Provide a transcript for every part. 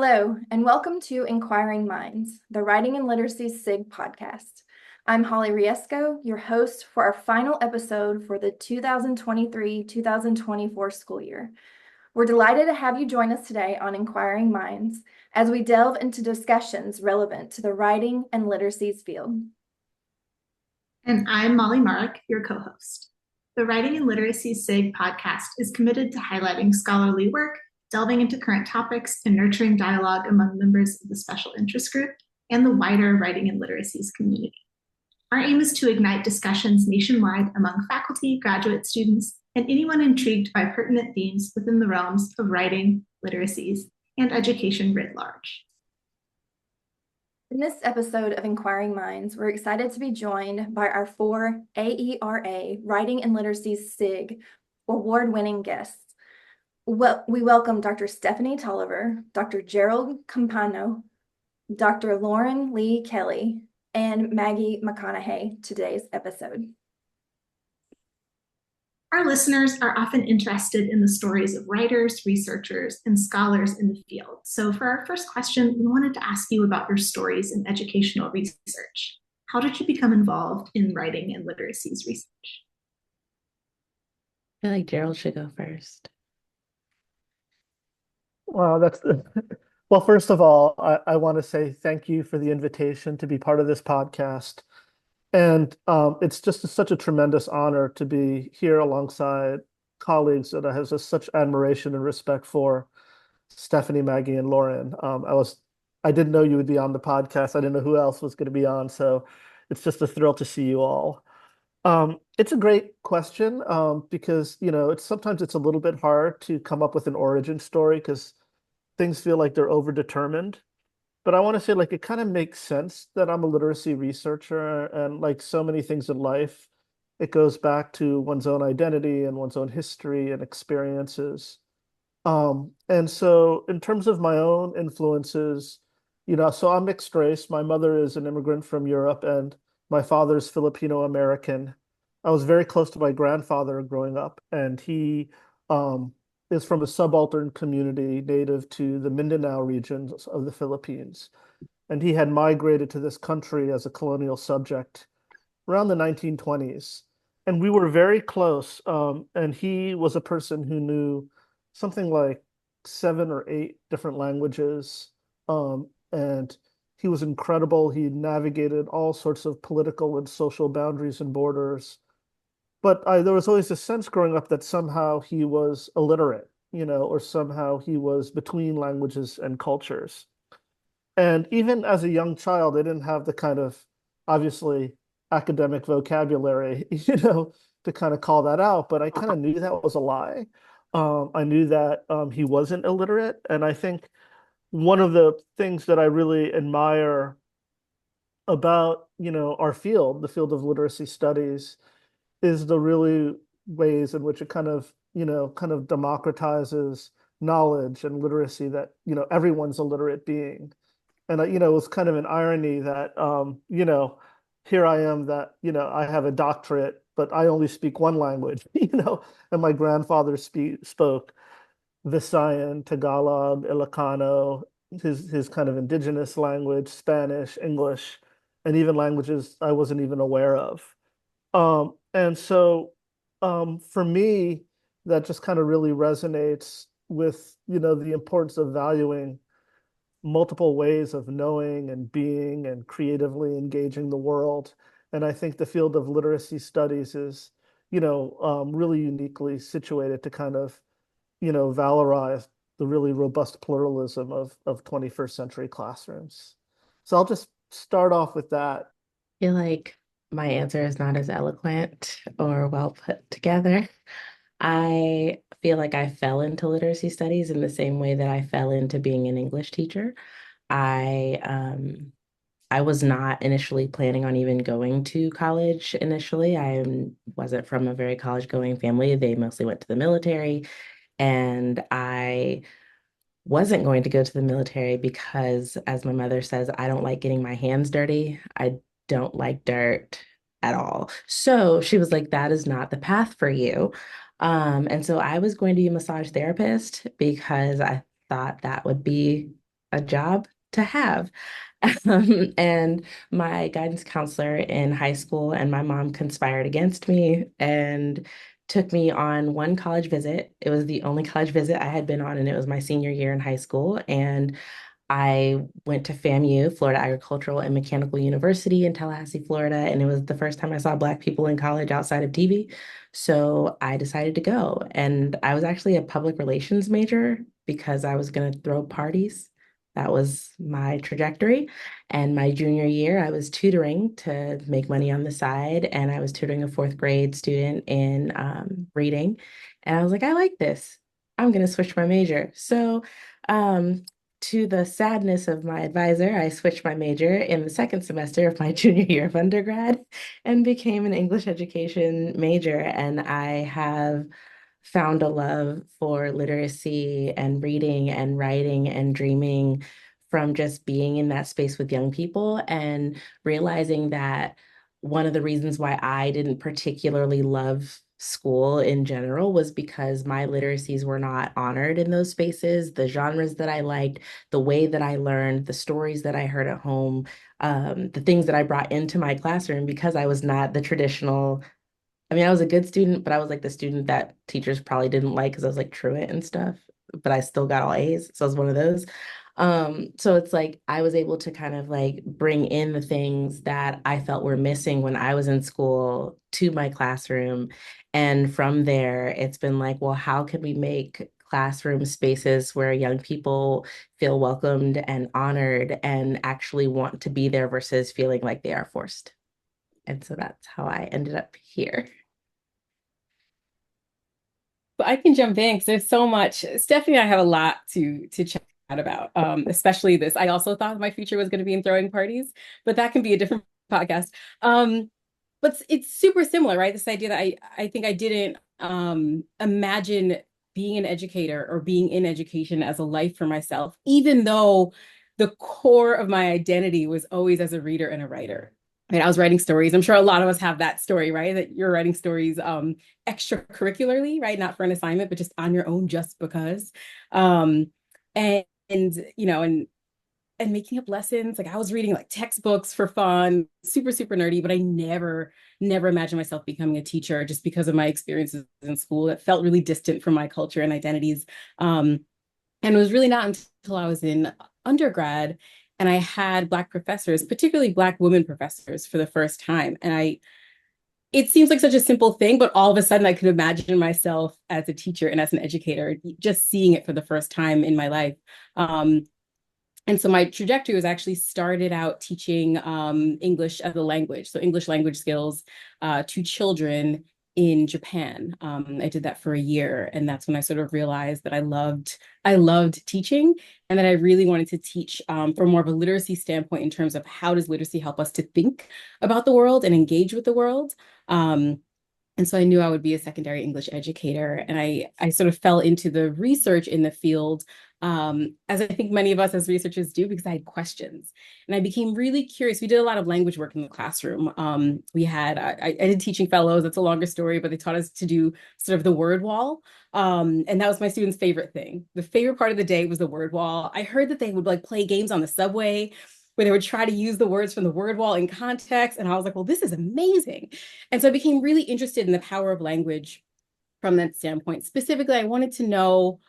Hello, and welcome to Inquiring Minds, the Writing and Literacy SIG podcast. I'm Holly Riesco, your host for our final episode for the 2023-2024 school year. We're delighted to have you join us today on Inquiring Minds as we delve into discussions relevant to the writing and literacies field. And I'm Molly Marek, your co-host. The Writing and Literacy SIG podcast is committed to highlighting scholarly work, delving into current topics, and nurturing dialogue among members of the special interest group and the wider writing and literacies community. Our aim is to ignite discussions nationwide among faculty, graduate students, and anyone intrigued by pertinent themes within the realms of writing, literacies, and education writ large. In this episode of Inquiring Minds, we're excited to be joined by our four AERA Writing and Literacies SIG award-winning guests. Well, we welcome Dr. Stephanie Toliver, Dr. Gerald Campano, Dr. Leigh Kelly, and Maggie McConnaha to today's episode. Our listeners are often interested in the stories of writers, researchers, and scholars in the field. So for our first question, we wanted to ask you about your stories in educational research. How did you become involved in writing and literacies research? I feel like Gerald should go first. Well, well, first of all, I want to say thank you for the invitation to be part of this podcast. And it's just such a tremendous honor to be here alongside colleagues that I have just such admiration and respect for, Stephanie, Maggie, and Lauren. I didn't know you would be on the podcast. I didn't know who else was going to be on. So it's just a thrill to see you all. It's a great question because, sometimes it's a little bit hard to come up with an origin story because things feel like they're overdetermined. But I want to say, it kind of makes sense that I'm a literacy researcher, and like so many things in life, it goes back to one's own identity and one's own history and experiences. And so in terms of my own influences, so I'm mixed race. My mother is an immigrant from Europe and my father's Filipino American. I was very close to my grandfather growing up, and he is from a subaltern community native to the Mindanao regions of the Philippines. And he had migrated to this country as a colonial subject around the 1920s. And we were very close. And he was a person who knew something like 7 or 8 different languages. And he was incredible. He navigated all sorts of political and social boundaries and borders. But there was always a sense growing up that somehow he was illiterate, or somehow he was between languages and cultures. And even as a young child, I didn't have the kind of, obviously, academic vocabulary, to kind of call that out. But I kind of knew that was a lie. I knew that he wasn't illiterate. And I think one of the things that I really admire about, our field, the field of literacy studies, is the really ways in which it kind of democratizes knowledge and literacy that, everyone's a literate being. And, it was kind of an irony that, here I am that, I have a doctorate, but I only speak one language, and my grandfather spoke Visayan, Tagalog, Ilocano, his kind of indigenous language, Spanish, English, and even languages I wasn't even aware of. And so for me, that just kind of really resonates with, the importance of valuing multiple ways of knowing and being and creatively engaging the world. And I think the field of literacy studies is, really uniquely situated to kind of, valorize the really robust pluralism of 21st century classrooms. So I'll just start off with that. I feel like my answer is not as eloquent or well put together. I feel like I fell into literacy studies in the same way that I fell into being an English teacher. I was not initially planning on even going to college initially. I wasn't from a very college-going family. They mostly went to the military, and I wasn't going to go to the military because, as my mother says, I don't like getting my hands dirty. I don't like dirt at all. So she was like, that is not the path for you. And so I was going to be a massage therapist because I thought that would be a job to have. And my guidance counselor in high school and my mom conspired against me and took me on one college visit. It was the only college visit I had been on, and it was my senior year in high school. And I went to FAMU, Florida Agricultural and Mechanical University in Tallahassee, Florida, and it was the first time I saw Black people in college outside of TV. So I decided to go. And I was actually a public relations major because I was going to throw parties. That was my trajectory. And my junior year, I was tutoring to make money on the side, and I was tutoring a fourth grade student in reading. And I was like, I like this. I'm going to switch my major. So, to the sadness of my advisor, I switched my major in the second semester of my junior year of undergrad and became an English education major. And I have found a love for literacy and reading and writing and dreaming from just being in that space with young people and realizing that one of the reasons why I didn't particularly love school in general was because my literacies were not honored in those spaces. The genres that I liked, the way that I learned, the stories that I heard at home, the things that I brought into my classroom, because I was not the traditional. I mean, I was a good student, but I was like the student that teachers probably didn't like because I was like truant and stuff, but I still got all A's. So I was one of those. So it's like I was able to kind of like bring in the things that I felt were missing when I was in school to my classroom. And from there, it's been like, well, how can we make classroom spaces where young people feel welcomed and honored and actually want to be there versus feeling like they are forced? And so that's how I ended up here. But I can jump in because there's so much. Stephanie and I have a lot to chat about, especially this. I also thought my future was going to be in throwing parties, but that can be a different podcast. But it's super similar, right? This idea that I think I didn't imagine being an educator or being in education as a life for myself, even though the core of my identity was always as a reader and a writer. And I was writing stories. I'm sure a lot of us have that story, right? That you're writing stories extracurricularly, right? Not for an assignment, but just on your own, just because. Um, and you know, and making up lessons. Like I was reading like textbooks for fun, super, super nerdy, but I never imagined myself becoming a teacher just because of my experiences in school that felt really distant from my culture and identities. And it was really not until I was in undergrad and I had Black professors, particularly Black women professors, for the first time. And it seems like such a simple thing, but all of a sudden I could imagine myself as a teacher and as an educator, just seeing it for the first time in my life. And so my trajectory was actually started out teaching English as a language, so English language skills to children in Japan. I did that for a year, and that's when I sort of realized that I loved teaching, and that I really wanted to teach from more of a literacy standpoint in terms of how does literacy help us to think about the world and engage with the world. And so I knew I would be a secondary English educator. And I sort of fell into the research in the field, as I think many of us as researchers do, because I had questions. And I became really curious. We did a lot of language work in the classroom. I did teaching fellows. That's a longer story, but they taught us to do sort of the word wall. And that was my students' favorite thing. The favorite part of the day was the word wall. I heard that they would like play games on the subway where they would try to use the words from the word wall in context. And I was like, well, this is amazing. And so I became really interested in the power of language from that standpoint. Specifically, I wanted to know,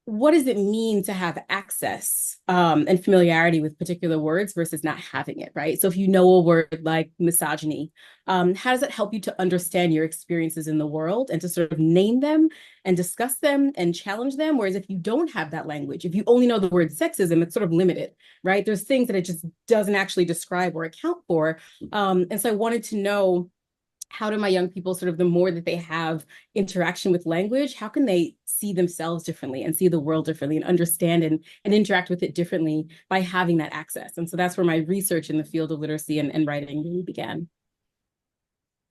what does it mean to have access and familiarity with particular words versus not having it, right? So if you know a word like misogyny, how does it help you to understand your experiences in the world and to sort of name them and discuss them and challenge them? Whereas if you don't have that language, if you only know the word sexism, it's sort of limited, right? There's things that it just doesn't actually describe or account for. And so I wanted to know, how do my young people sort of, the more that they have interaction with language, how can they see themselves differently and see the world differently and understand and interact with it differently by having that access? And so that's where my research in the field of literacy and writing really began.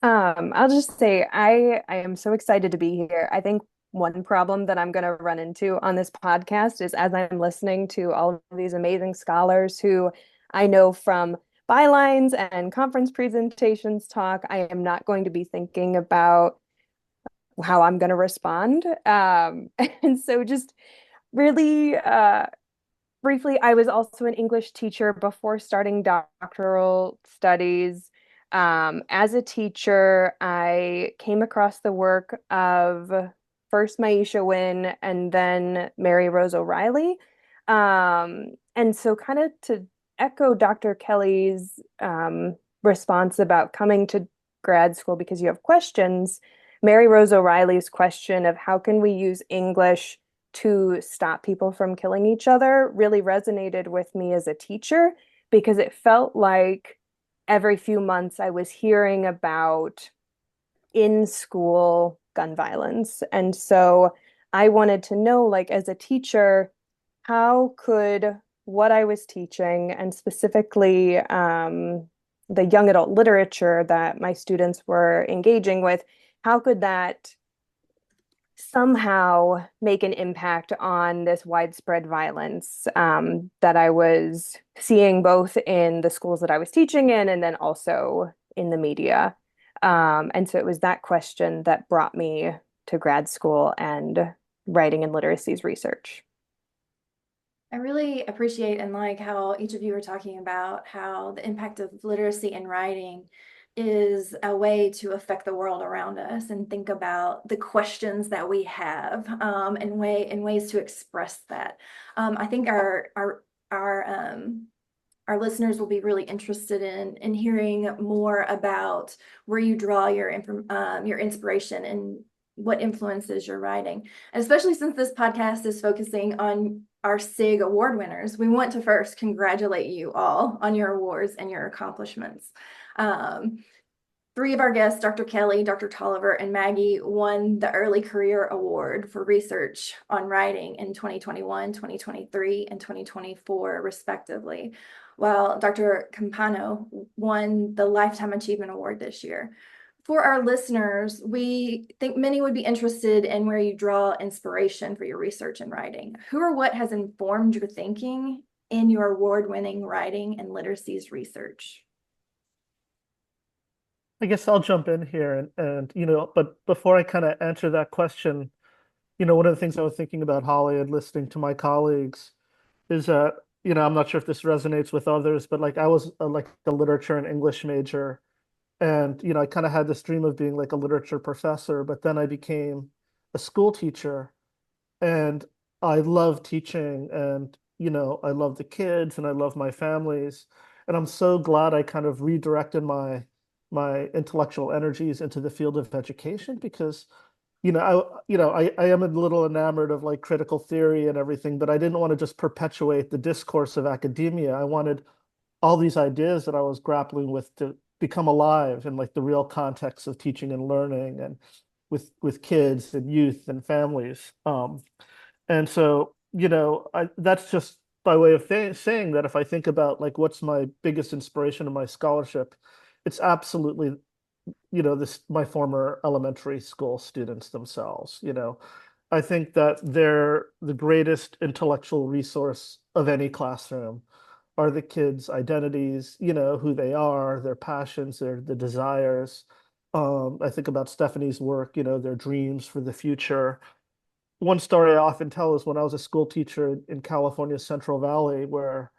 I'll just say I am so excited to be here. I think one problem that I'm going to run into on this podcast is as I'm listening to all of these amazing scholars who I know from bylines and conference presentations talk, I am not going to be thinking about how I'm going to respond. And so just really briefly, I was also an English teacher before starting doctoral studies. As a teacher, I came across the work of first Maisha Wynn and then Mary Rose O'Reilly. And so, kind of to echo Dr. Kelly's response about coming to grad school because you have questions, Mary Rose O'Reilly's question of how can we use English to stop people from killing each other really resonated with me as a teacher because it felt like every few months I was hearing about in school gun violence. And so I wanted to know, like, as a teacher, how could what I was teaching and specifically the young adult literature that my students were engaging with, how could that somehow make an impact on this widespread violence that I was seeing both in the schools that I was teaching in and then also in the media. And so it was that question that brought me to grad school and writing and literacies research. I really appreciate and like how each of you are talking about how the impact of literacy and writing is a way to affect the world around us and think about the questions that we have and ways to express that. I think our listeners will be really interested in hearing more about where you draw your inspiration and what influences your writing. And especially since this podcast is focusing on our SIG award winners, we want to first congratulate you all on your awards and your accomplishments. Three of our guests, Dr. Kelly, Dr. Toliver, and Maggie, won the Early Career Award for research on writing in 2021, 2023, and 2024, respectively, while Dr. Campano won the Lifetime Achievement Award this year. For our listeners, we think many would be interested in where you draw inspiration for your research and writing. Who or what has informed your thinking in your award-winning writing and literacies research? I guess I'll jump in here and but before I kind of answer that question, one of the things I was thinking about, Holly, and listening to my colleagues is that, I'm not sure if this resonates with others, but like I was like a literature and English major. And, I kind of had this dream of being like a literature professor, but then I became a school teacher and I love teaching and, I love the kids and I love my families. And I'm so glad I kind of redirected my intellectual energies into the field of education because, I am a little enamored of like critical theory and everything, but I didn't want to just perpetuate the discourse of academia. I wanted all these ideas that I was grappling with to become alive in like the real context of teaching and learning and with kids and youth and families. And so, that's just by way of saying that if I think about like what's my biggest inspiration in my scholarship, it's absolutely, this my former elementary school students themselves. I think that they're the greatest intellectual resource of any classroom are the kids' identities, who they are, their passions, the desires. I think about Stephanie's work, their dreams for the future. One story I often tell is when I was a school teacher in California's Central Valley, where,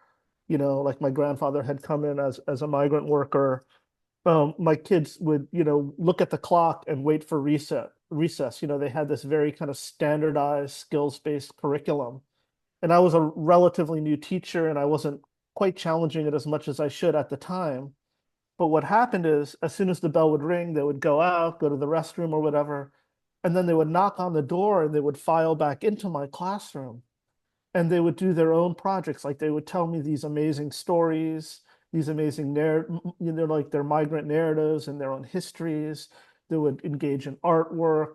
like my grandfather had come in as a migrant worker. My kids would, look at the clock and wait for recess. They had this very kind of standardized skills-based curriculum. And I was a relatively new teacher and I wasn't quite challenging it as much as I should at the time. But what happened is, as soon as the bell would ring, they would go out, go to the restroom or whatever, and then they would knock on the door and they would file back into my classroom and they would do their own projects. Like they would tell me these amazing stories, these amazing like their migrant narratives and their own histories. They would engage in artwork,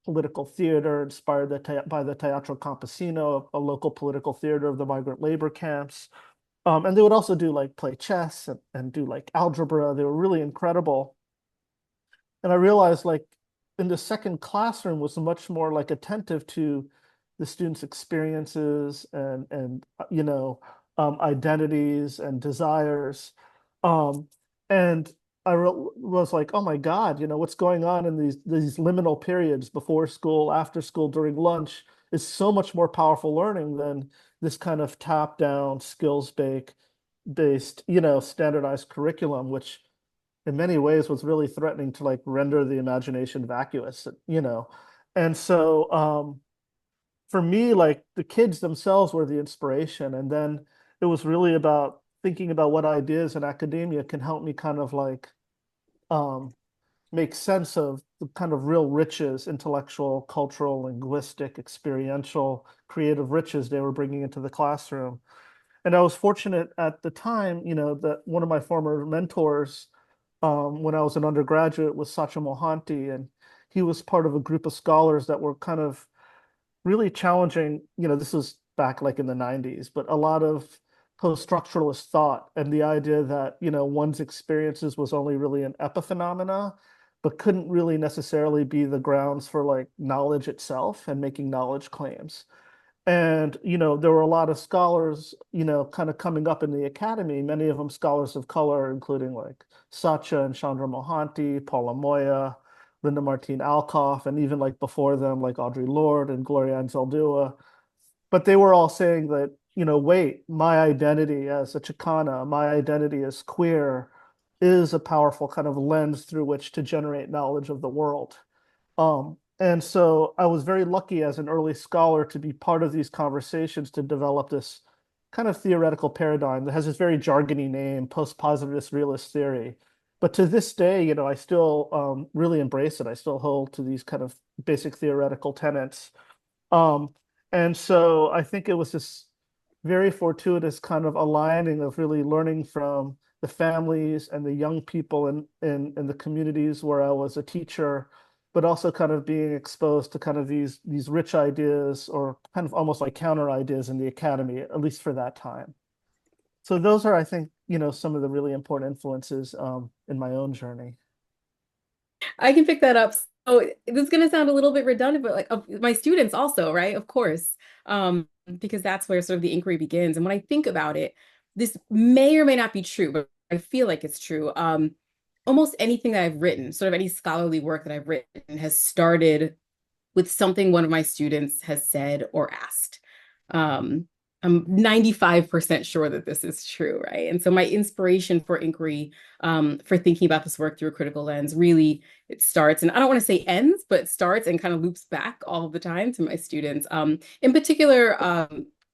political theater inspired by the Teatro Campesino, a local political theater of the migrant labor camps. And they would also do like play chess and do like algebra. They were really incredible. And I realized like in the second classroom was much more like attentive to the students' experiences and identities and desires. Um, and was like, oh my God, what's going on in these liminal periods before school, after school, during lunch? is so much more powerful learning than this kind of top-down based, standardized curriculum, which in many ways was really threatening to like render the imagination vacuous. And so for me, like the kids themselves were the inspiration. And then it was really about thinking about what ideas in academia can help me kind of like um, make sense of the kind of real riches, intellectual, cultural, linguistic, experiential, creative riches they were bringing into the classroom. And I was fortunate at the time, that one of my former mentors, when I was an undergraduate, was Sacha Mohanty, and he was part of a group of scholars that were kind of really challenging. This was back like in the 90s, but a lot of post-structuralist thought and the idea that, one's experiences was only really an epiphenomena, but couldn't really necessarily be the grounds for like knowledge itself and making knowledge claims. And, there were a lot of scholars, kind of coming up in the academy, many of them scholars of color, including like Sacha and Chandra Mohanty, Paula Moya, Linda Martine Alcoff, and even like before them, like Audre Lorde and Gloria Anzaldúa. But they were all saying that, wait, my identity as a Chicana, my identity as queer is a powerful kind of lens through which to generate knowledge of the world. And so I was very lucky as an early scholar to be part of these conversations to develop this kind of theoretical paradigm that has this very jargony name, post-positivist realist theory. But to this day, I still really embrace it. I still hold to these kind of basic theoretical tenets. Um, and so I think it was this very fortuitous kind of aligning of really learning from the families and the young people in the communities where I was a teacher, but also kind of being exposed to kind of these rich ideas or kind of almost like counter ideas in the academy, at least for that time. So those are, I think, some of the really important influences in my own journey. I can pick that up. So this is going to sound a little bit redundant, but like of my students also, right? Of course, because that's where sort of the inquiry begins. And when I think about it, this may or may not be true, but I feel like it's true. Almost anything that I've written, sort of any scholarly work that I've written, has started with something one of my students has said or asked. I'm 95% sure that this is true, right? And so my inspiration for inquiry, for thinking about this work through a critical lens, really it starts, and I don't want to say ends, but starts and kind of loops back all of the time to my students. In particular,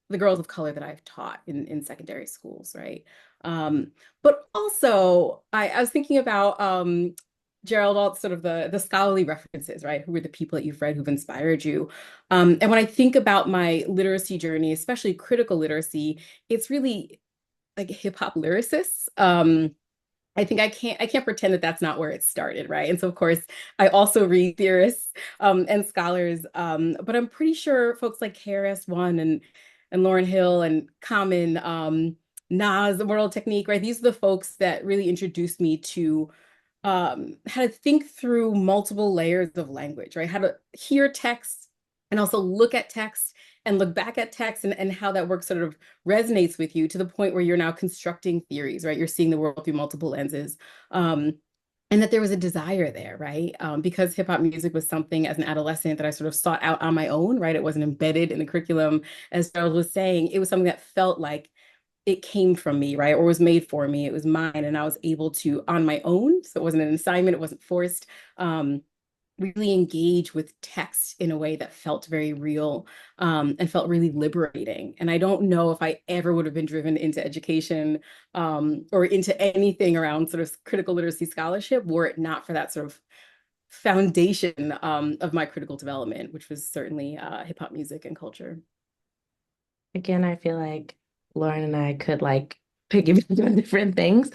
the girls of color that I've taught in secondary schools, right? But also I was thinking about Gerald, all sort of the scholarly references, right? Who are the people that you've read who've inspired you? And when I think about my literacy journey, especially critical literacy, it's really like hip hop lyricists. I think I can't pretend that that's not where it started, right? And so of course I also read theorists and scholars, but I'm pretty sure folks like KRS-One and Lauryn Hill and Common, Nas, the Moral Technique, right? These are the folks that really introduced me to how to think through multiple layers of language, right? How to hear text and also look at text and look back at text and how that work sort of resonates with you to the point where you're now constructing theories, right? You're seeing the world through multiple lenses. And that there was a desire there, right? Because hip hop music was something as an adolescent that I sort of sought out on my own, right? It wasn't embedded in the curriculum, as Gerald was saying. It was something that felt like it came from me, right? Or was made for me. It was mine. And I was able to, on my own, so it wasn't an assignment, it wasn't forced, really engage with text in a way that felt very real, and felt really liberating. And I don't know if I ever would have been driven into education, or into anything around sort of critical literacy scholarship were it not for that sort of foundation, of my critical development, which was certainly hip hop music and culture. Again, I feel like Lauren and I could like piggyback on different things,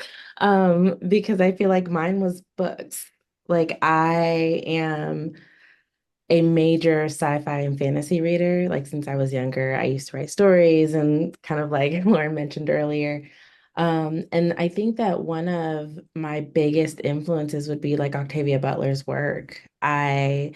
because I feel like mine was books. Like I am a major sci-fi and fantasy reader. Like since I was younger, I used to write stories and kind of like Lauren mentioned earlier. And I think that one of my biggest influences would be like Octavia Butler's work. I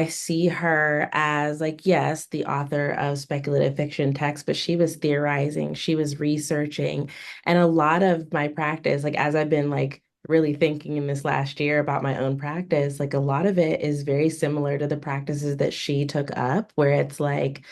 see her as like, yes, the author of speculative fiction text, but she was theorizing, she was researching. And a lot of my practice, like as I've been like really thinking in this last year about my own practice, like a lot of it is very similar to the practices that she took up, where it's like,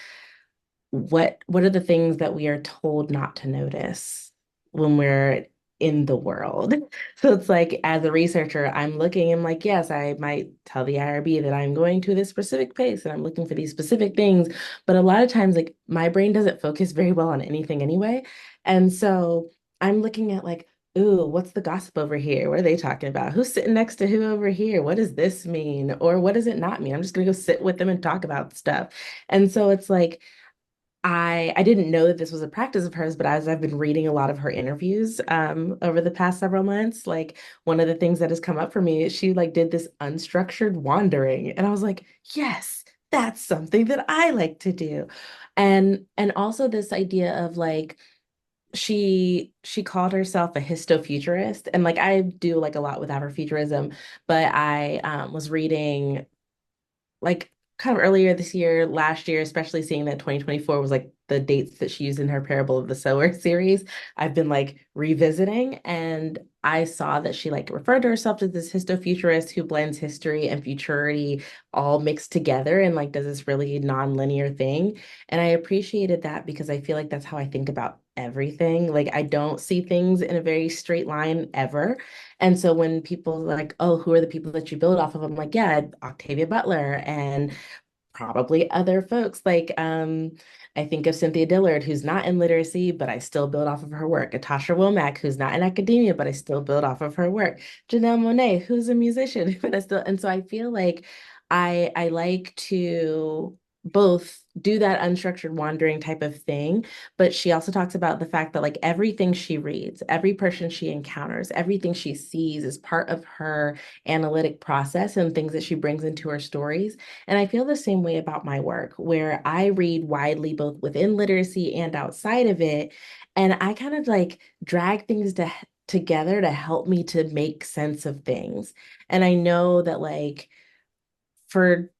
what are the things that we are told not to notice when we're in the world? So it's like, as a researcher, I'm looking and like, yes, I might tell the IRB that I'm going to this specific pace and I'm looking for these specific things, but a lot of times, like, my brain doesn't focus very well on anything anyway. And so I'm looking at like, ooh, what's the gossip over here? What are they talking about? Who's sitting next to who over here? What does this mean? Or what does it not mean? I'm just gonna go sit with them and talk about stuff. And so it's like, I didn't know that this was a practice of hers, but as I've been reading a lot of her interviews over the past several months, like, one of the things that has come up for me is she like did this unstructured wandering, and I was like, yes, that's something that I like to do. And also this idea of like, she called herself a histofuturist, and like I do like a lot with Afrofuturism, but I was reading like kind of earlier this year, last year, especially seeing that 2024 was like the dates that she used in her Parable of the Sower series, I've been like revisiting, and I saw that she like referred to herself as this histofuturist who blends history and futurity all mixed together and like does this really non-linear thing. And I appreciated that because I feel like that's how I think about everything. Like, I don't see things in a very straight line ever. And so when people are like, oh, who are the people that you build off of? I'm like, yeah, Octavia Butler and probably other folks. Like, I think of Cynthia Dillard, who's not in literacy, but I still build off of her work. Natasha Womack, who's not in academia, but I still build off of her work. Janelle Monáe, who's a musician, but I still, and so I feel like I like to both do that unstructured wandering type of thing, but she also talks about the fact that like everything she reads, every person she encounters, everything she sees is part of her analytic process and things that she brings into her stories. And I feel the same way about my work, where I read widely both within literacy and outside of it. And I kind of like drag things together to help me to make sense of things. And I know that like, for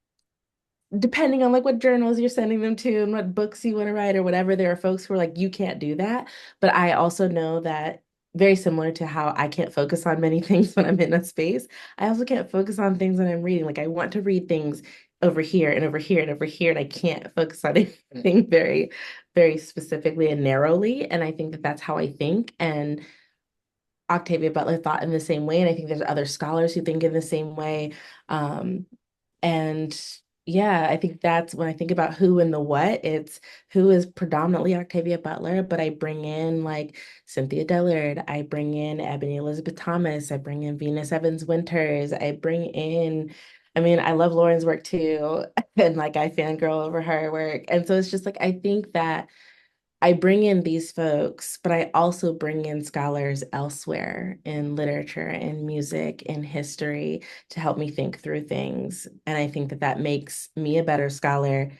depending on like what journals you're sending them to and what books you want to write or whatever, there are folks who are like, you can't do that. But I also know that, very similar to how I can't focus on many things when I'm in a space, I also can't focus on things when I'm reading. Like, I want to read things over here and over here and over here, and I can't focus on anything very, very specifically and narrowly. And I think that that's how I think. And Octavia Butler thought in the same way. And I think there's other scholars who think in the same way. Um, and yeah, I think that's when I think about who and the what, it's who is predominantly Octavia Butler, but I bring in like Cynthia Dillard, I bring in Ebony Elizabeth Thomas, I bring in Venus Evans Winters, I bring in, I mean, I love Lauren's work too, and like I fangirl over her work. And so it's just like, I think that I bring in these folks, but I also bring in scholars elsewhere in literature and music and history to help me think through things. And I think that that makes me a better scholar.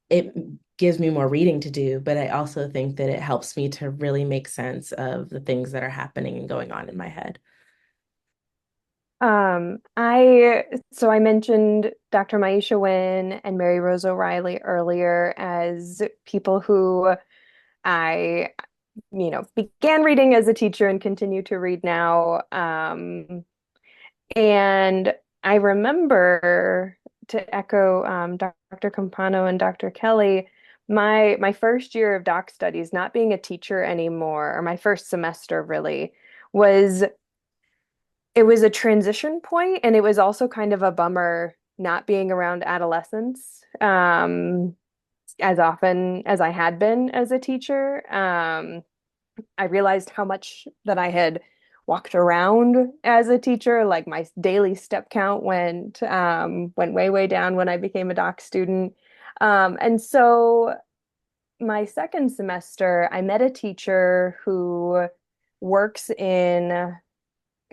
It gives me more reading to do, but I also think that it helps me to really make sense of the things that are happening and going on in my head. I mentioned Dr. Maisha Wynn and Mary Rose O'Reilly earlier as people who I, began reading as a teacher and continue to read now. And I remember, to echo Dr. Campano and Dr. Kelly, my first year of doc studies, not being a teacher anymore, or my first semester really, was it was a transition point, and it was also kind of a bummer not being around adolescents as often as I had been as a teacher. I realized how much that I had walked around as a teacher. Like, my daily step count went way, way down when I became a doc student. And so my second semester, I met a teacher who works in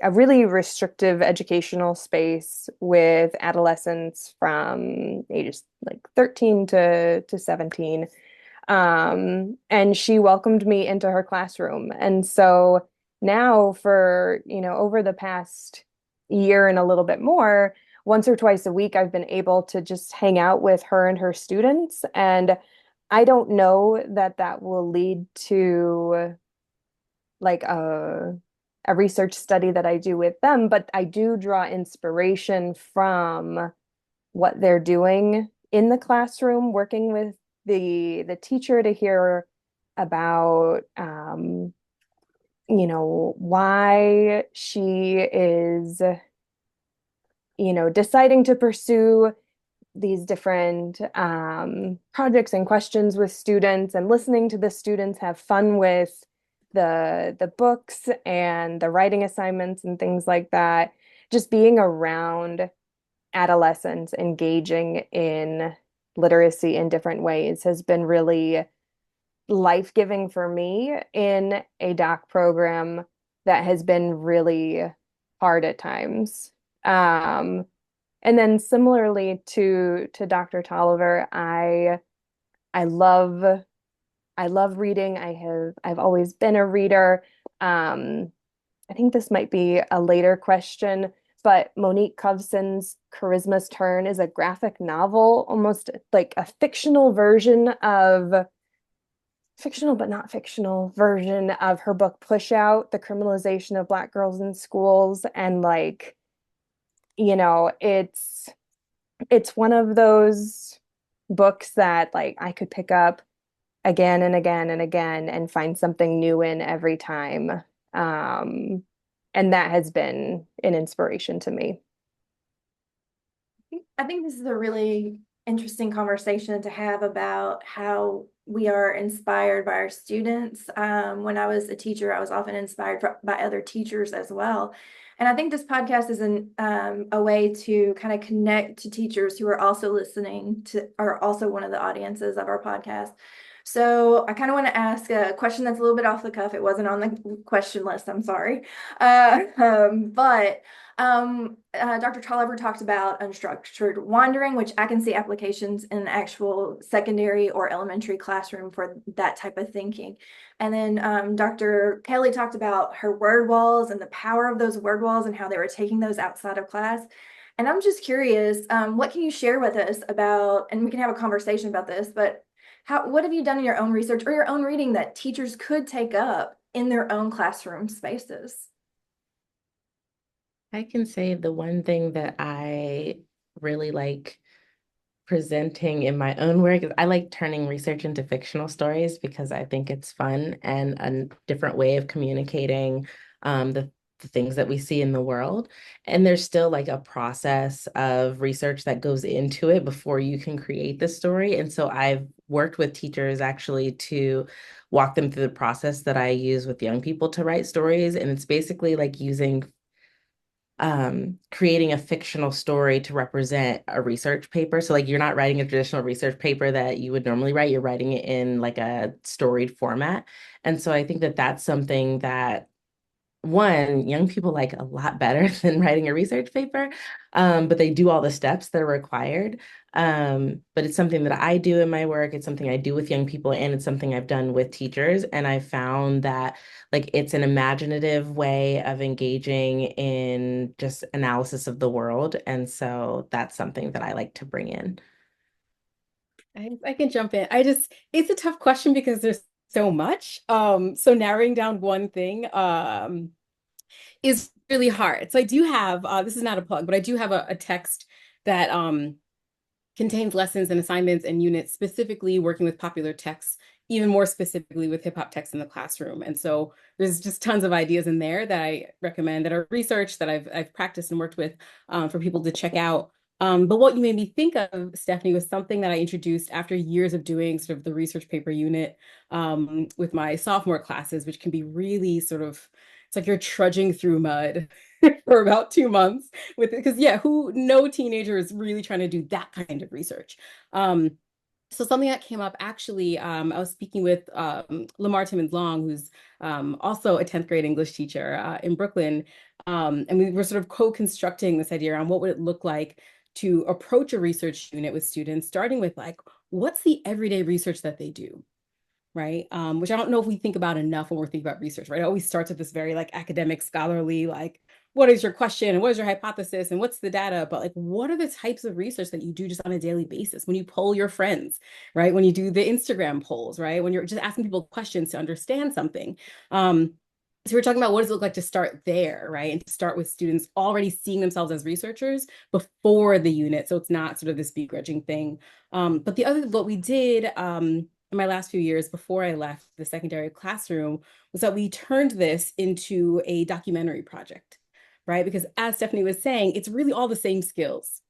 a really restrictive educational space with adolescents from ages like 13 to 17. And she welcomed me into her classroom. And so now for, over the past year and a little bit more, once or twice a week, I've been able to just hang out with her and her students. And I don't know that that will lead to like a research study that I do with them, but I do draw inspiration from what they're doing in the classroom, working with the teacher to hear about why she is deciding to pursue these different projects and questions with students, and listening to the students have fun with the books and the writing assignments and things like that. Just being around adolescents engaging in literacy in different ways has been really life-giving for me in a doc program that has been really hard at times. And then similarly to Dr. Toliver, I love reading. I've always been a reader. I think this might be a later question, but Monique Kovson's Charisma's Turn is a graphic novel, almost like a fictional but not fictional version of her book Push Out, The Criminalization of Black Girls in Schools. And it's one of those books that like I could pick up again and again and again and find something new in every time. And that has been an inspiration to me. I think this is a really interesting conversation to have about how we are inspired by our students. When I was a teacher, I was often inspired by other teachers as well. And I think this podcast is a way to kind of connect to teachers who are also listening to, are also one of the audiences of our podcast. So I kind of want to ask a question that's a little bit off the cuff. It wasn't on the question list, I'm sorry. But Dr. Toliver talked about unstructured wandering, which I can see applications in an actual secondary or elementary classroom for that type of thinking. And then Dr. Kelly talked about her word walls and the power of those word walls and how they were taking those outside of class. And I'm just curious, what can you share with us about, and we can have a conversation about this, but what have you done in your own research or your own reading that teachers could take up in their own classroom spaces? I can say the one thing that I really like presenting in my own work is I like turning research into fictional stories because I think it's fun and a different way of communicating the things that we see in the world. And there's still like a process of research that goes into it before you can create the story. And so I've worked with teachers actually to walk them through the process that I use with young people to write stories. And it's basically like using creating a fictional story to represent a research paper. So like you're not writing a traditional research paper that you would normally write, you're writing it in like a storied format. And so I think that that's something that one, young people like a lot better than writing a research paper, but they do all the steps that are required. But it's something that I do in my work. It's something I do with young people, and it's something I've done with teachers. And I found that like it's an imaginative way of engaging in just analysis of the world. And so that's something that I like to bring in. I can jump in. It's a tough question because there's so much. So narrowing down one thing is really hard. So I do have, this is not a plug, but I do have a text that contains lessons and assignments and units specifically working with popular texts, even more specifically with hip hop texts in the classroom. And so there's just tons of ideas in there that I recommend that are research that I've practiced and worked with for people to check out. But what you made me think of, Stephanie, was something that I introduced after years of doing sort of the research paper unit with my sophomore classes, which can be really sort of, it's like you're trudging through mud for about 2 months with it. Because yeah, no teenager is really trying to do that kind of research. So something that came up actually, I was speaking with Lamar Timmons Long, who's also a 10th grade English teacher in Brooklyn. And we were sort of co-constructing this idea around what would it look like to approach a research unit with students, starting with like, what's the everyday research that they do, right? Which I don't know if we think about enough when we're thinking about research, right? It always starts with this very like academic, scholarly, like, what is your question and what is your hypothesis and what's the data? But like, what are the types of research that you do just on a daily basis? When you poll your friends, right? When you do the Instagram polls, right? When you're just asking people questions to understand something. So we're talking about what does it look like to start there, right? And to start with students already seeing themselves as researchers before the unit. So it's not sort of this begrudging thing. But what we did in my last few years before I left the secondary classroom was that we turned this into a documentary project, right? Because as Stephanie was saying, it's really all the same skills.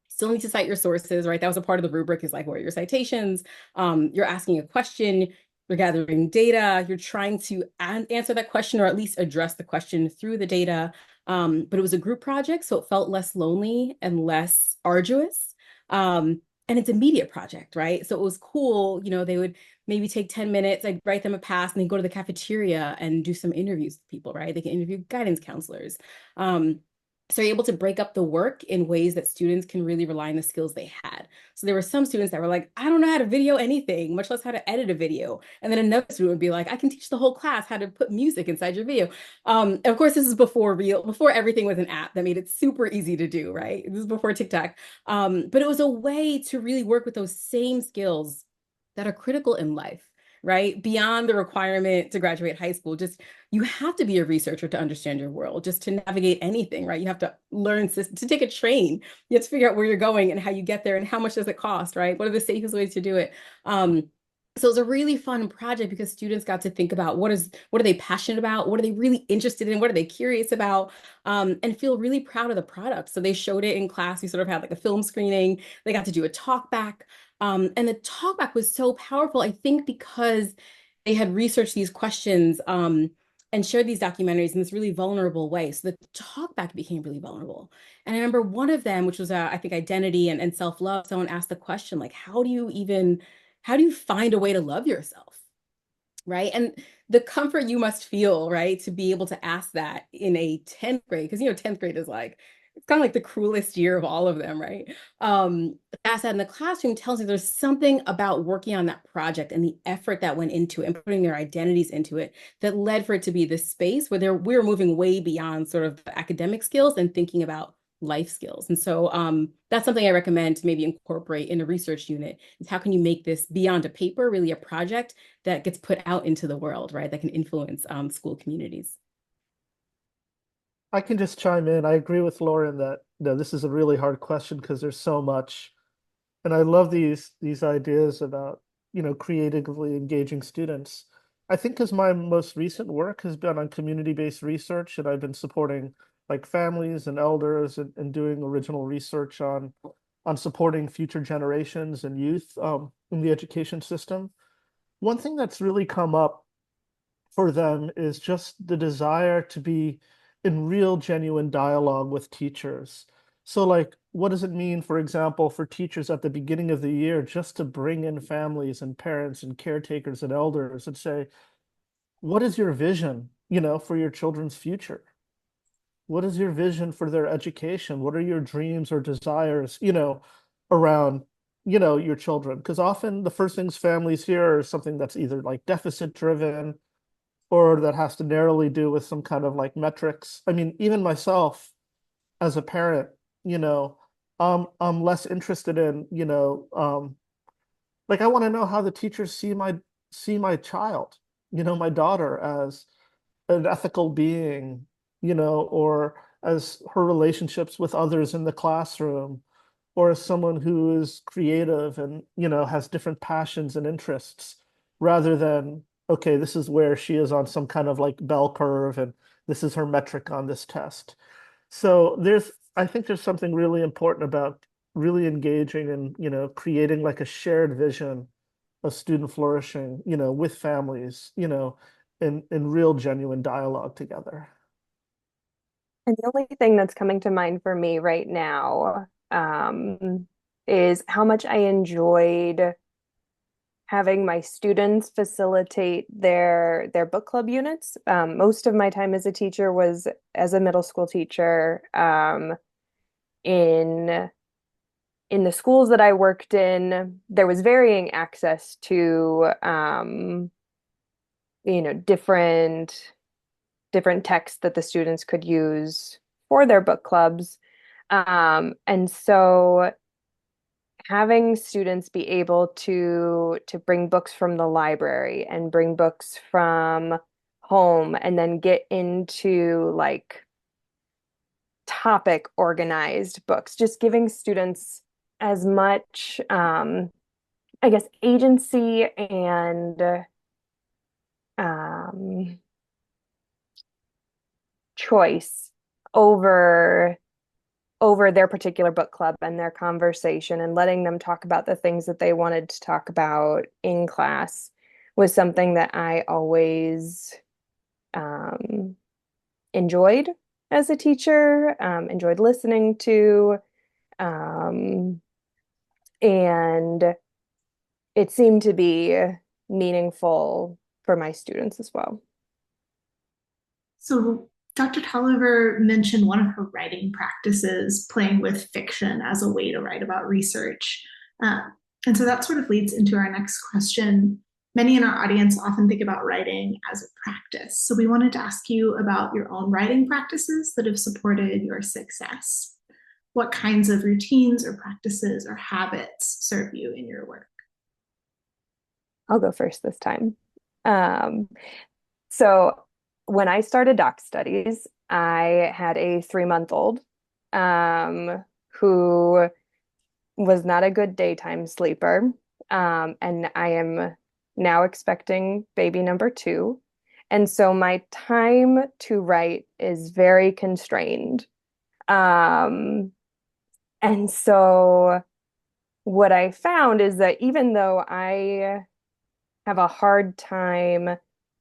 Still need to cite your sources, right? That was a part of the rubric, is like, what are your citations? You're asking a question, you're gathering data, you're trying to answer that question or at least address the question through the data. But it was a group project, so it felt less lonely and less arduous. And it's a media project, right? So it was cool. They would maybe take 10 minutes, I'd write them a pass, and then go to the cafeteria and do some interviews with people, right? They can interview guidance counselors. So you're able to break up the work in ways that students can really rely on the skills they had. So there were some students that were like, I don't know how to video anything, much less how to edit a video. And then another student would be like, I can teach the whole class how to put music inside your video. Of course, this is before everything was an app that made it super easy to do, right? This is before TikTok. But it was a way to really work with those same skills that are critical in life, right? Beyond the requirement to graduate high school, just you have to be a researcher to understand your world, just to navigate anything, right? You have to learn to take a train. You have to figure out where you're going and how you get there and how much does it cost, right? What are the safest ways to do it? So it was a really fun project because students got to think about what are they passionate about? What are they really interested in? What are they curious about? And feel really proud of the product. So they showed it in class. We sort of had like a film screening. They got to do a talk back. And the talk back was so powerful, I think, because they had researched these questions and shared these documentaries in this really vulnerable way. So the talk back became really vulnerable. And I remember one of them, which was, I think, identity and self-love. Someone asked the question, like, how do you find a way to love yourself? Right. And the comfort you must feel, right, to be able to ask that in a 10th grade, because 10th grade is like, it's kind of like the cruelest year of all of them, right? Ask that in the classroom tells me there's something about working on that project and the effort that went into it and putting their identities into it that led for it to be this space where we're moving way beyond sort of the academic skills and thinking about life skills. And so that's something I recommend to maybe incorporate in a research unit, is how can you make this beyond a paper, really a project that gets put out into the world, right? That can influence school communities. I can just chime in. I agree with Lauren that this is a really hard question because there's so much, and I love these ideas about creatively engaging students. I think because my most recent work has been on community-based research, and I've been supporting like families and elders and doing original research on supporting future generations and youth in the education system. One thing that's really come up for them is just the desire to be in real, genuine dialogue with teachers. So, like, what does it mean, for example, for teachers at the beginning of the year just to bring in families and parents and caretakers and elders and say, what is your vision, for your children's future? What is your vision for their education? What are your dreams or desires, around, your children? Because often the first things families hear is something that's either like deficit driven or that has to narrowly do with some kind of like metrics. I mean, even myself as a parent, I'm less interested in, like I want to know how the teachers see my child, my daughter as an ethical being, or as her relationships with others in the classroom, or as someone who is creative and, has different passions and interests, rather than, okay, this is where she is on some kind of like bell curve, and this is her metric on this test. So I think there's something really important about really engaging and, creating like a shared vision of student flourishing, with families, in real genuine dialogue together. And the only thing that's coming to mind for me right now is how much I enjoyed having my students facilitate their book club units. Most of my time as a teacher was as a middle school teacher. In the schools that I worked in, there was varying access to different texts that the students could use for their book clubs. And so having students be able to bring books from the library and bring books from home and then get into like topic organized books, just giving students as much, I guess, agency and choice over their particular book club and their conversation, and letting them talk about the things that they wanted to talk about in class was something that I always enjoyed as a teacher, enjoyed listening to, and it seemed to be meaningful for my students as well. So Dr. Toliver mentioned one of her writing practices, playing with fiction as a way to write about research. And so that sort of leads into our next question. Many in our audience often think about writing as a practice. So we wanted to ask you about your own writing practices that have supported your success. What kinds of routines or practices or habits serve you in your work? I'll go first this time. So when I started doc studies, I had a 3-month-old who was not a good daytime sleeper. And I am now expecting baby number 2. And so my time to write is very constrained. And so what I found is that even though I have a hard time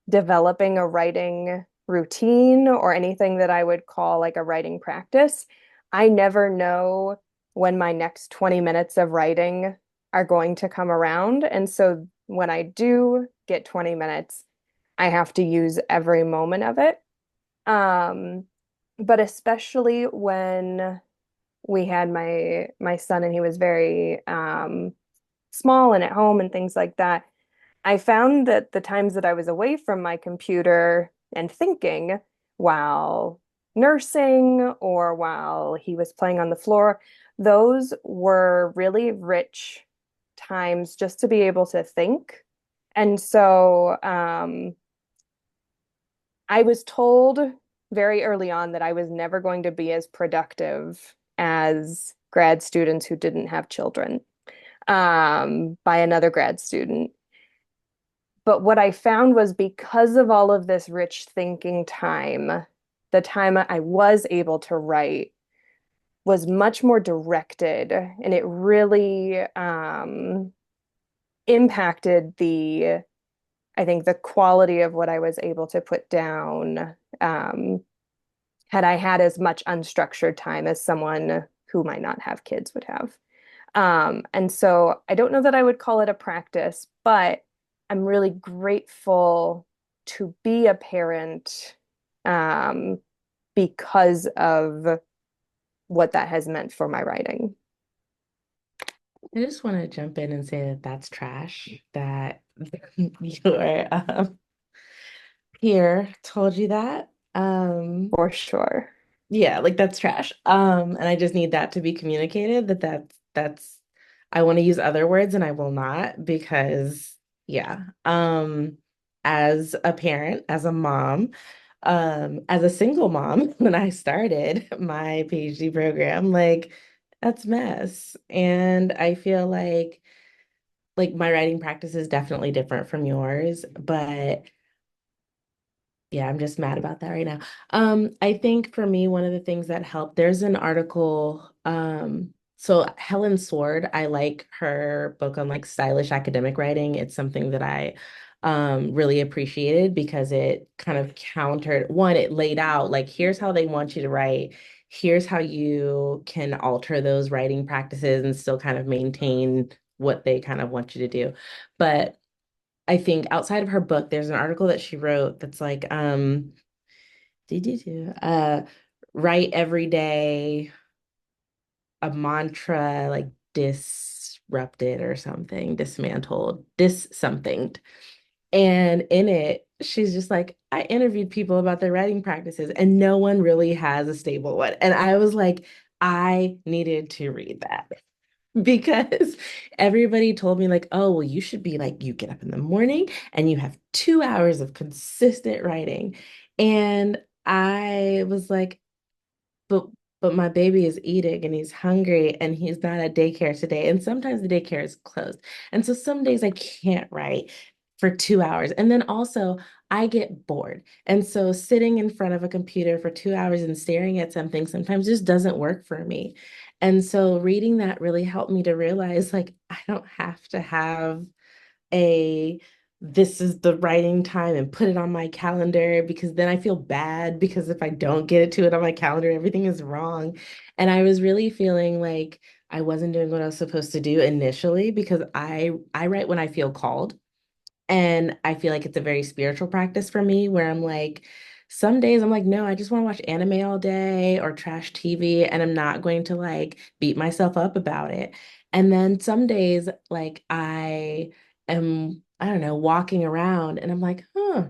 developing a writing routine or anything that I would call like a writing practice, I never know when my next 20 minutes of writing are going to come around. And so when I do get 20 minutes, I have to use every moment of it. But especially when we had my son and he was very small and at home and things like that, I found that the times that I was away from my computer and thinking while nursing or while he was playing on the floor, those were really rich times just to be able to think. And so I was told very early on that I was never going to be as productive as grad students who didn't have children, by another grad student. But what I found was because of all of this rich thinking time, the time I was able to write was much more directed, and it really impacted I think the quality of what I was able to put down, had I had as much unstructured time as someone who might not have kids would have. And so I don't know that I would call it a practice, but I'm really grateful to be a parent, because of what that has meant for my writing. I just want to jump in and say that that's trash, that your peer told you that. For sure. Yeah, like that's trash. And I just need that to be communicated that's I want to use other words and I will not because yeah. As a parent, as a mom, as a single mom, when I started my PhD program, like that's mess. And I feel like my writing practice is definitely different from yours, but yeah, I'm just mad about that right now. I think for me, one of the things that helped, there's an article, so Helen Sword, I like her book on like stylish academic writing. It's something that I really appreciated because it kind of countered, one, it laid out like, here's how they want you to write. Here's how you can alter those writing practices and still kind of maintain what they kind of want you to do. But I think outside of her book, there's an article that she wrote that's like, uh, write every day a mantra like disrupted or something, dismantled, dis something. And in it, she's just like, I interviewed people about their writing practices and no one really has a stable one. And I was like, I needed to read that because everybody told me like, oh, well, you should be like, you get up in the morning and you have 2 hours of consistent writing. And I was like, but but my baby is eating and he's hungry and he's not at daycare today. And sometimes the daycare is closed. And so some days I can't write for 2 hours. And then also I get bored. And so sitting in front of a computer for 2 hours and staring at something sometimes just doesn't work for me. And so reading that really helped me to realize like I don't have to have a this is the writing time and put it on my calendar because then I feel bad because if I don't get it to it on my calendar, everything is wrong. And I was really feeling like I wasn't doing what I was supposed to do initially because I write when I feel called. And I feel like it's a very spiritual practice for me where I'm like, some days I'm like, no, I just want to watch anime all day or trash TV, and I'm not going to like beat myself up about it. And then some days, like, I am, I don't know, walking around and I'm like, huh,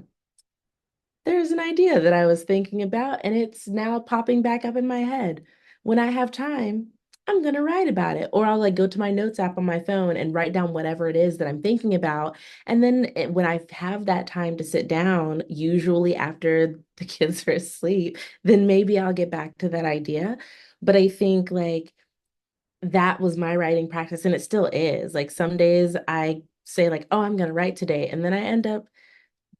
there's an idea that I was thinking about, and it's now popping back up in my head. When I have time, I'm going to write about it. Or I'll like go to my notes app on my phone and write down whatever it is that I'm thinking about. And then when I have that time to sit down, usually after the kids are asleep, then maybe I'll get back to that idea. But I think like that was my writing practice, and it still is. Like some days I say like, oh, I'm going to write today. And then I end up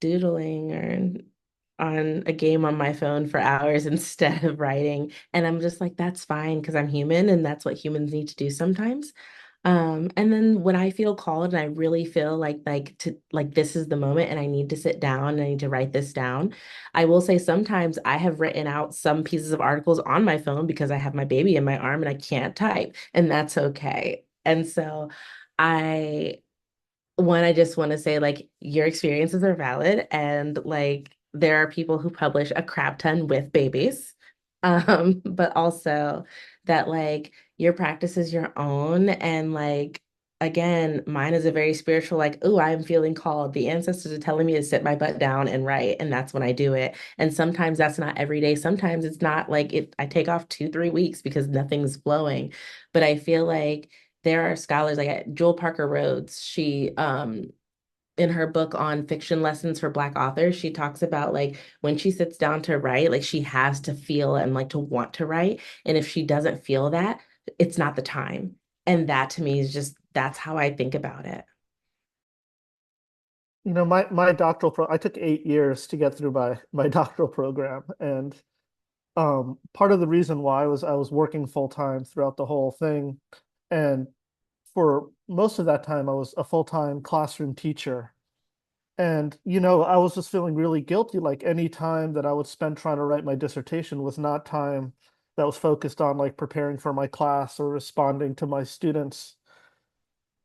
doodling or on a game on my phone for hours instead of writing. And I'm just like, that's fine because I'm human and that's what humans need to do sometimes. And then when I feel called and I really feel like to like this is the moment and I need to sit down and I need to write this down, I will say sometimes I have written out some pieces of articles on my phone because I have my baby in my arm and I can't type, and that's okay. And so I I just want to say like your experiences are valid and like there are people who publish a crap ton with babies. But also that like your practice is your own and like again, mine is a very spiritual, like, oh, I'm feeling called. The ancestors are telling me to sit my butt down and write, and that's when I do it. And sometimes that's not every day. Sometimes it's not like it, I take off 2, 3 weeks because nothing's flowing. But I feel like there are scholars like Joel Parker Rhodes. She in her book on fiction lessons for Black authors, she talks about like when she sits down to write, like she has to feel and like to want to write. And if she doesn't feel that, it's not the time. And that to me is just that's how I think about it. You know, my doctoral pro I took 8 years to get through my doctoral program, and part of the reason why was I was working full time throughout the whole thing, and for most of that time I was a full-time classroom teacher. And I was just feeling really guilty, like any time that I would spend trying to write my dissertation was not time that was focused on like preparing for my class or responding to my students.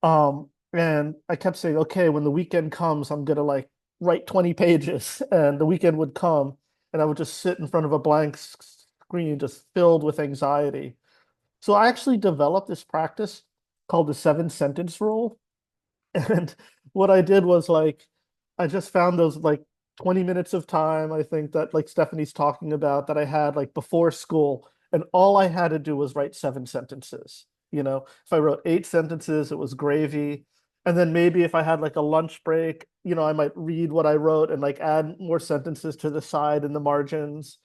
And I kept saying, okay, when the weekend comes, I'm gonna like write 20 pages. And the weekend would come, and I would just sit in front of a blank screen, just filled with anxiety. So I actually developed this practice called the 7 sentence rule. And what I did was like, I just found those like 20 minutes of time, I think that like Stephanie's talking about that I had like before school. And all I had to do was write 7 sentences. If I wrote 8 sentences, it was gravy. And then maybe if I had like a lunch break, I might read what I wrote and like add more sentences to the side in the margins.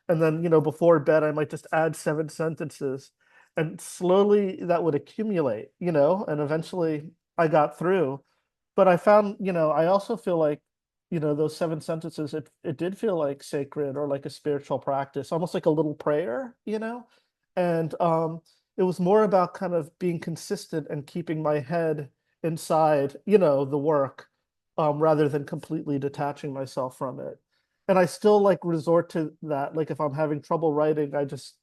And then, before bed, I might just add 7 sentences. And slowly that would accumulate, and eventually I got through. But I found, I also feel like, those 7 sentences, it did feel like sacred or like a spiritual practice, almost like a little prayer. And it was more about kind of being consistent and keeping my head inside, the work, rather than completely detaching myself from it. And I still like resort to that. Like if I'm having trouble writing, I just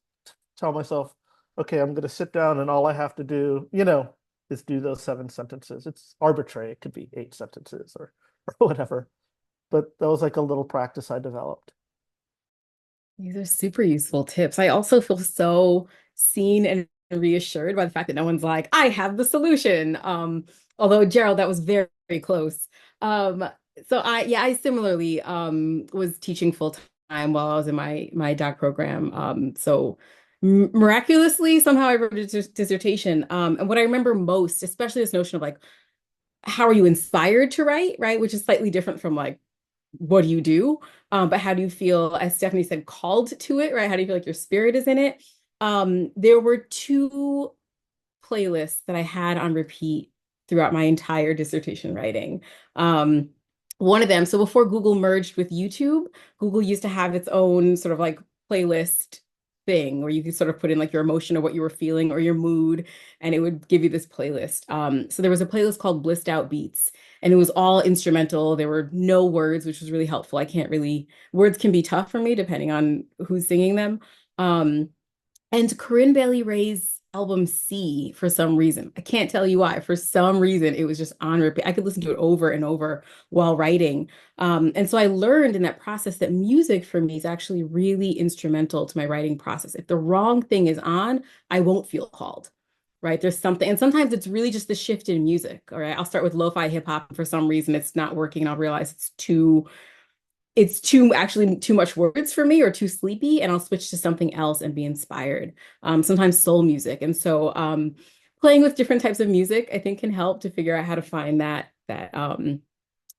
tell myself, okay, I'm going to sit down and all I have to do, is do those 7 sentences. It's arbitrary. It could be 8 sentences or whatever. But that was like a little practice I developed. These are super useful tips. I also feel so seen and reassured by the fact that no one's like, I have the solution. Although Gerald, that was very, very close. Um, I similarly was teaching full time while I was in my doc program. So Miraculously, somehow I wrote a dissertation. And what I remember most, especially this notion of like, how are you inspired to write, right? Which is slightly different from like, what do you do? But how do you feel, as Stephanie said, called to it, right? How do you feel like your spirit is in it? There were two playlists that I had on repeat throughout my entire dissertation writing. Um, One of them, so before Google merged with YouTube, Google used to have its own sort of like playlist thing where you could sort of put in like your emotion or what you were feeling or your mood, and it would give you this playlist. So there was a playlist called Blissed Out Beats, and it was all instrumental. There were no words, which was really helpful. I can't really, words can be tough for me depending on who's singing them. And Corinne Bailey Rae's album C, for some reason, I can't tell you why, for some reason, it was just on repeat. I could listen to it over and over while writing. And so I learned in that process that music for me is actually really instrumental to my writing process. If the wrong thing is on, I won't feel called. Right. There's something, and sometimes it's really just the shift in music. All right. I'll start with lo-fi hip hop. And for some reason, it's not working. And I'll realize it's too actually too much words for me or too sleepy, and I'll switch to something else and be inspired. Sometimes soul music. And so playing with different types of music, I think can help to figure out how to find that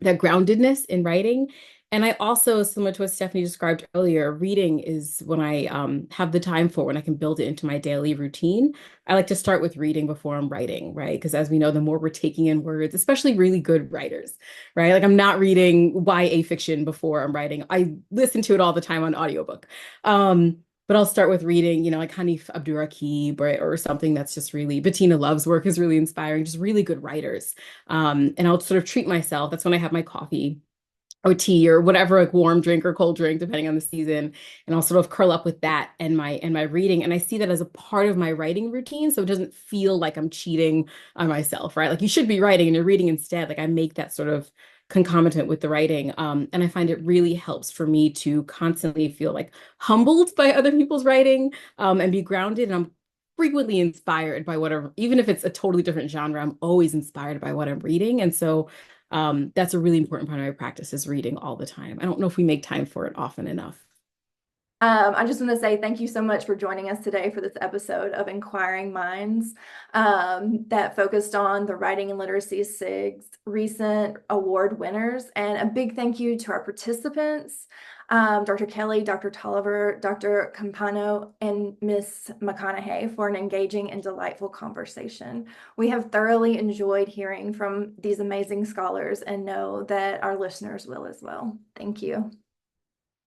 groundedness in writing. And I also, similar to what Stephanie described earlier, reading is when I have the time for, when I can build it into my daily routine. I like to start with reading before I'm writing, right? Because as we know, the more we're taking in words, especially really good writers, right? Like I'm not reading YA fiction before I'm writing. I listen to it all the time on audiobook. But I'll start with reading, like Hanif Abdurraqib, or something that's just really, Bettina Love's work is really inspiring, just really good writers. And I'll sort of treat myself. That's when I have my coffee or tea or whatever, like warm drink or cold drink, depending on the season. And I'll sort of curl up with that and my reading. And I see that as a part of my writing routine. So it doesn't feel like I'm cheating on myself, right? Like you should be writing and you're reading instead. Like I make that sort of concomitant with the writing. And I find it really helps for me to constantly feel like humbled by other people's writing, and be grounded. And I'm frequently inspired by whatever, even if it's a totally different genre, I'm always inspired by what I'm reading. And so that's a really important part of my practice, is reading all the time. I don't know if we make time for it often enough. I just want to say thank you so much for joining us today for this episode of Inquiring Minds that focused on the Writing and Literacy SIG's recent award winners. And a big thank you to our participants, Dr. Kelly, Dr. Toliver, Dr. Campano, and Ms. McConnaha for an engaging and delightful conversation. We have thoroughly enjoyed hearing from these amazing scholars and know that our listeners will as well. Thank you.